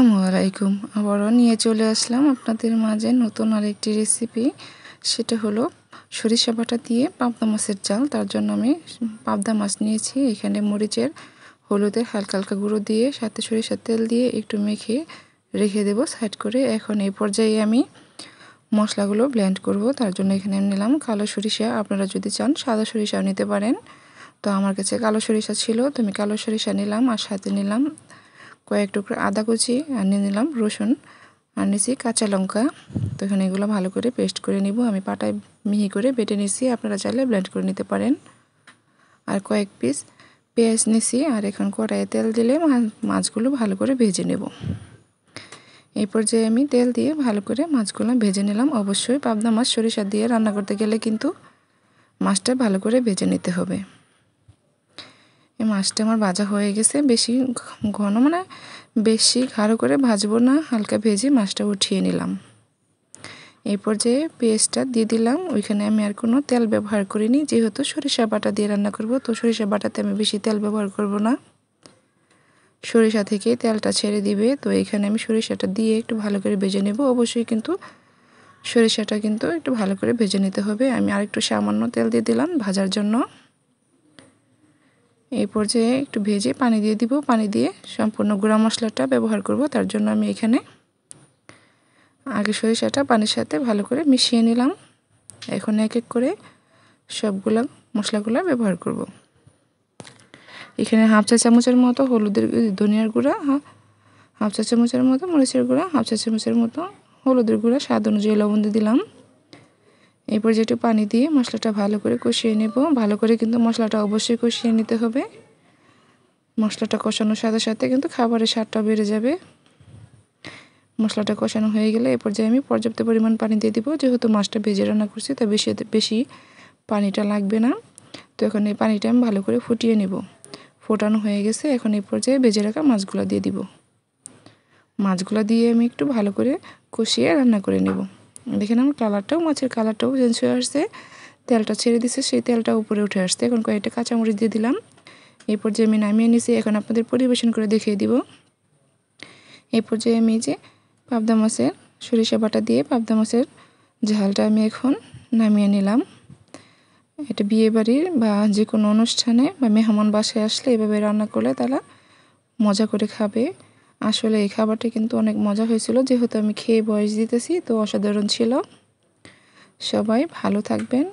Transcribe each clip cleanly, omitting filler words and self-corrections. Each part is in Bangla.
আসসালামু আলাইকুম। আবারও নিয়ে চলে আসলাম আপনাদের মাঝে নতুন আরেকটি রেসিপি। সেটা হলো সরিষা বাটা দিয়ে পাবদা মাছের ঝাল। তার জন্য আমি পাবদা মাছ নিয়েছি। এখানে মরিচের হলুদের হালকা হালকা গুঁড়ো দিয়ে সাথে সরিষার তেল দিয়ে একটু মেখে রেখে দেব সাইড করে। এখন এই পর্যায়ে আমি মশলাগুলো ব্লেন্ড করব। তার জন্য এখানে নিলাম কালো সরিষা। আপনারা যদি চান সাদা সরিষাও নিতে পারেন। তো আমার কাছে কালো সরিষা ছিল, তো আমি কালো সরিষা নিলাম। আর সাথে নিলাম কয়েক টুকরো আদা কুচি, আর নিয়ে নিলাম রসুন, আর নিয়েছি কাঁচা লঙ্কা। তো এখানে এগুলো ভালো করে পেস্ট করে নিব। আমি পাটায় মিহি করে বেটে নিয়েছি, আপনারা চাইলে ব্লেন্ড করে নিতে পারেন। আর কয়েক পিস পেঁয়াজ নিয়েছি। আর এখন কড়াইয়ে তেল দিলে মাছগুলো ভালো করে ভেজে নেব। এই পর্যায়ে আমি তেল দিয়ে ভালো করে মাছগুলো ভেজে নিলাম। অবশ্যই পাবদা মাছ সরিষা দিয়ে রান্না করতে গেলে কিন্তু মাছটা ভালো করে ভেজে নিতে হবে। এই মাছটা আমার ভাজা হয়ে গেছে। বেশি ঘন বেশি গাঢ় করে ভাজবো না, হালকা ভেজে মাছটা উঠিয়ে নিলাম। এই পর্যায়ে পেঁয়াজটা দিয়ে দিলাম। ওইখানে আমি আর কোনো তেল ব্যবহার করিনি, যেহেতু সরিষা বাটা দিয়ে রান্না করব। তো সরিষা বাটাতে আমি বেশি তেল ব্যবহার করব না, সরিষা থেকে তেলটা ছেড়ে দিবে। তো এখানে আমি সরিষাটা দিয়ে একটু ভালো করে ভেজে নেব। অবশ্যই কিন্তু সরিষাটা কিন্তু একটু ভালো করে ভেজে নিতে হবে। আমি আরেকটু সামান্য তেল দিয়ে দিলাম ভাজার জন্য। এই পর্যায়ে একটু ভেজে পানি দিয়ে দিব। পানি দিয়ে সম্পূর্ণ গুঁড়া মশলাটা ব্যবহার করব। তার জন্য আমি এখানে আগে সরিষাটা পানির সাথে ভালো করে মিশিয়ে নিলাম। এখন এক এক করে সবগুলো মশলাগুলো ব্যবহার করব। এখানে হাফ চা চামচের মতো ধনিয়ার গুঁড়া, হাফ চা চামচের মতো মরিচের গুঁড়া, হাফ চা চামচের মতো হলুদের গুঁড়া, স্বাদ অনুযায়ী লবণ দিয়ে দিলাম। এই পর্যায়ে একটু পানি দিয়ে মশলাটা ভালো করে কষিয়ে নেব। ভালো করে কিন্তু মশলাটা অবশ্যই কষিয়ে নিতে হবে। মশলাটা কষানোর সাথে সাথে কিন্তু খাবারের স্বাদটা বেড়ে যাবে। মশলাটা কষানো হয়ে গেলে এই পর্যায়ে আমি পর্যাপ্ত পরিমাণ পানি দিয়ে দিব। যেহেতু মাছটা ভেজে রান্না করছি, তাই বেশি পানিটা লাগবে না। তো এখন এই পানিটা আমি ভালো করে ফুটিয়ে নেব। ফোটানো হয়ে গেছে। এখন এই পর্যায়ে ভেজে রাখা মাছগুলো দিয়ে দিব। মাছগুলো দিয়ে আমি একটু ভালো করে কষিয়ে রান্না করে নেব। দেখেন আমার মাছের কালারটাও চেঞ্জ হয়ে আসছে। তেলটা ছেড়ে দিছে, সেই তেলটা উপরে উঠে আসছে। এখন কয়েকটা কাঁচামরিচ দিয়ে দিলাম। এই পর্যায়ে আমি নামিয়ে নিয়েছি। এখন আপনাদের পরিবেশন করে দেখিয়ে দিব। এই পর্যায়ে আমি যে পাবদা মাছের সরিষা বাটা দিয়ে পাবদা মাছের ঝালটা আমি এখন নামিয়ে নিলাম। এটা বিয়েবাড়ির বা যে কোনো অনুষ্ঠানে বা মেহমান বাসায় আসলে এভাবে রান্না করলে তারা মজা করে খাবে। আসলে এই খাবারটা কিন্তু অনেক মজা হয়েছিল, যেহেতু আমি খেয়ে বয়স দিতেছি। তো অসাধারণ ছিল। সবাই ভালো থাকবেন।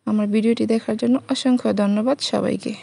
আমার ভিডিওটি দেখার জন্য অসংখ্য ধন্যবাদ সবাইকে।